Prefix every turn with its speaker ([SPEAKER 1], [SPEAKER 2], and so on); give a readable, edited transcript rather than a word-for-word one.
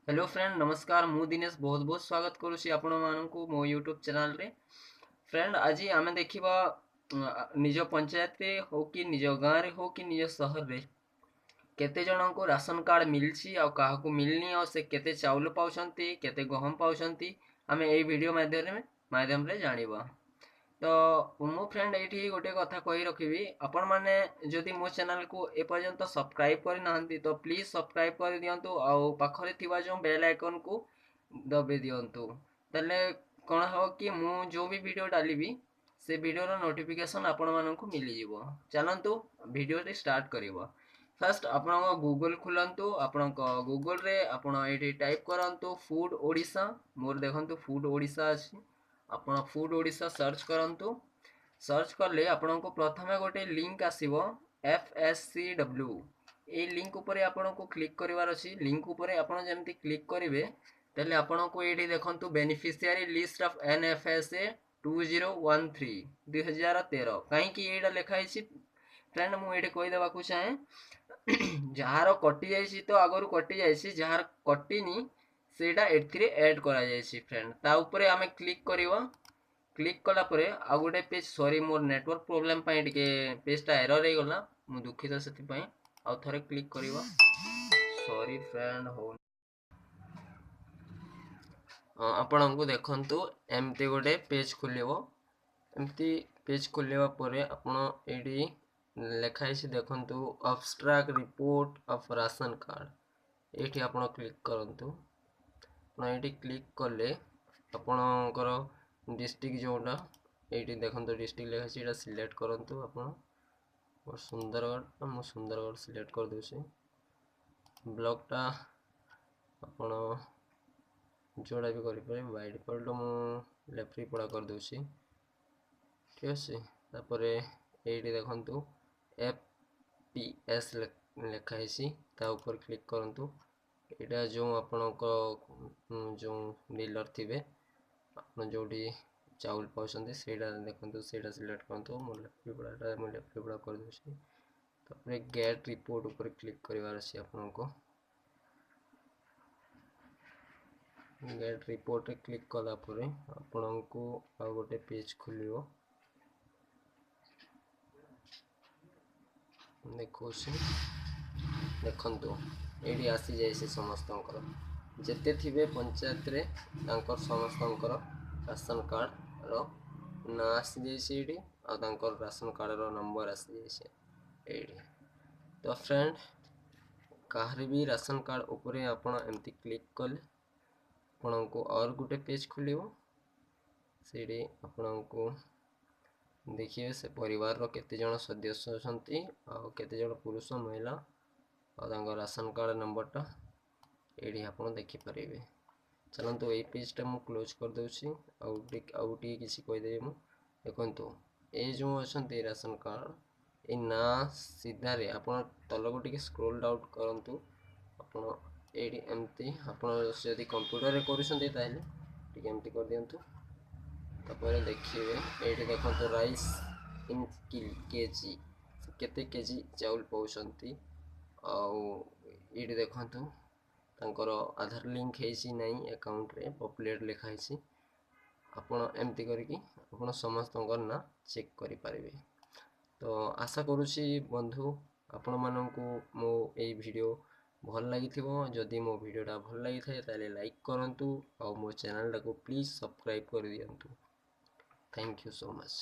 [SPEAKER 1] Hello friend नमस्कार मु दिनेश बहुत बहुत स्वागत करुँची आपण मानकु मो यूट्यूब चैनल रे। फ्रेंड आज आम देखा निज पंचायत रे हो कि निज गाँव रे हो कि निज सहर रे केते जन को राशन कार्ड मिलची आ काहाकू मिलनी आ से केते चाउल पाउछंती केते गहम पाउछंती आमे एई वीडियो माध्यम रे जानिबा। तो मो फ्रेंड ये गोटे कथा कही रखी आपण मैंने जदि मो चैनल को एपर्यंत सब्सक्राइब करना तो प्लीज सब्सक्राइब कर दिंतु आउ पाखरे थिबा जो बेल आइकन को दबे दिंतु तले कौन हो कि मु जो भी वीडियो डाली से वीडियो नोटिफिकेशन आपण मानक मिल जिवो। चलंतु वीडियो स्टार्ट करिवो। फर्स्ट आपण गूगल खुलंतु आपण गूगल रे आपण एठी टाइप करंतु फूड ओडिशा मोर देखंतु फूड ओडिशा अछि आपण फूड ओडिशा सर्च करंतु। सर्च कले आपण को प्रथमे गोटे लिंक आसीबो FSCW ए लिंक उपरे आपण को क्लिक करिवार अछि। लिंक उपरे आपण जेमति क्लिक करिवे तले आपण को एठी देखंतु बेनिफिशियरी लिस्ट ऑफ NFSA 2013 2013 काहे कि एडा लिखा हिछि फ्रेंड मु एठी कहि देबा को चाहे जहार कटि जाइछि तो आगरु कटि जाइछि जहार कटिनी सेटा एथिरे ऐड करा जाइछि। फ्रेंड ता उपरे आमे क्लिक करिवो। क्लिक कला परे आ गोटे पेज सॉरी मोर नेटवर्क प्रोब्लेम पाई टिके पेजटा एरर हे गला मु दुखित सेति पाई आ थरे क्लिक करिवो। सॉरी फ्रेंड हो आपण को देखंतु एमती गोटे पेज खुलिवो। एमती पेज खुलिवा परे आपण एडी लेखाई से देखंतु abstract report of ration card एठी आपण क्लिक करंतु। आपण एठी क्लिक करले आपणकर डिस्ट्रिक्ट जोटा एठी देखंतु डिस्ट्रिक्ट लेखा सीटा सिलेक्ट करंतु। आपण सुंदरगढ़ मु सुंदरगढ़ सिलेक्ट कर दोछि। ब्लॉकटा आपण जोड़ा भी करि पारे बाय डिफॉल्ट मु लेफ्ट पड़ा कर दोछि। ठीक अछि तापरे एठी देखंतु FPS लेखा हिसी ता ऊपर क्लिक करंतु। एटा जो आपणको जो डीलर थिबे आपण जोडी चाउल पाउछंती सेटा देखंतु सेटा सिलेक्ट करंतु। मो लेफ्ट पड़ा कर दोछि। तापरे गेट रिपोर्ट ऊपर क्लिक करिवार अछि। आपणको गेट रिपोर्ट रे क्लिक कला परे आपणको आ गोटे पेज खुलिवो। देखोछि देखंतु एडी आसी जाय से समस्तंकर जेते थिबे पंचायत रे तांकर समस्तंकर राशन कार्ड रो ना आसी जाय से एडी आ तांकर राशन कार्ड रो नंबर आसी जाय से एडी। तो फ्रेंड काहरे भी राशन कार्ड ऊपर आपण एमती क्लिक कले आपण को और गोटे पेज खुलिवो। सेडी आपण को देखिए से परिवार रो केते जण सदस्य छंती आ केते जण पुरुष महिला आ तांकर राशन कार्ड नंबरटा एडी आपण देखि परिबे। चलंतु ए पेजटा मु क्लोज कर दोछि। आउटी किसी कहि देबे मु देखंतु ए जो अछंती राशन कार्ड ए ना सीधा रे आपण तलको टिके स्क्रॉल डाउन करंतु। आपण एडी एमती आपण यदि कंप्यूटर रे करूछंती ताले टिके एमती कर दियंतु। तापर देखिए एठी देखंतु राइस इन केजी केते केजी चाउल पाउछंती आउ एठी देखंतु तांकर आधार लिंक हेसी नै अकाउंट रे पॉपुलेट लिखा हेसी। आपण एमती करिकि आपण समस्तंकर ना चेक करि पारिबे। तो आशा करूछि बंधु आपण माननकु मो ए वीडियो भल लागिथिबो। जदि मो वीडियोटा भल लागि थाए ताले लाइक करंतु और मो चैनल टाको प्लीज सब्सक्राइब कर दियंतु। Thank you so much.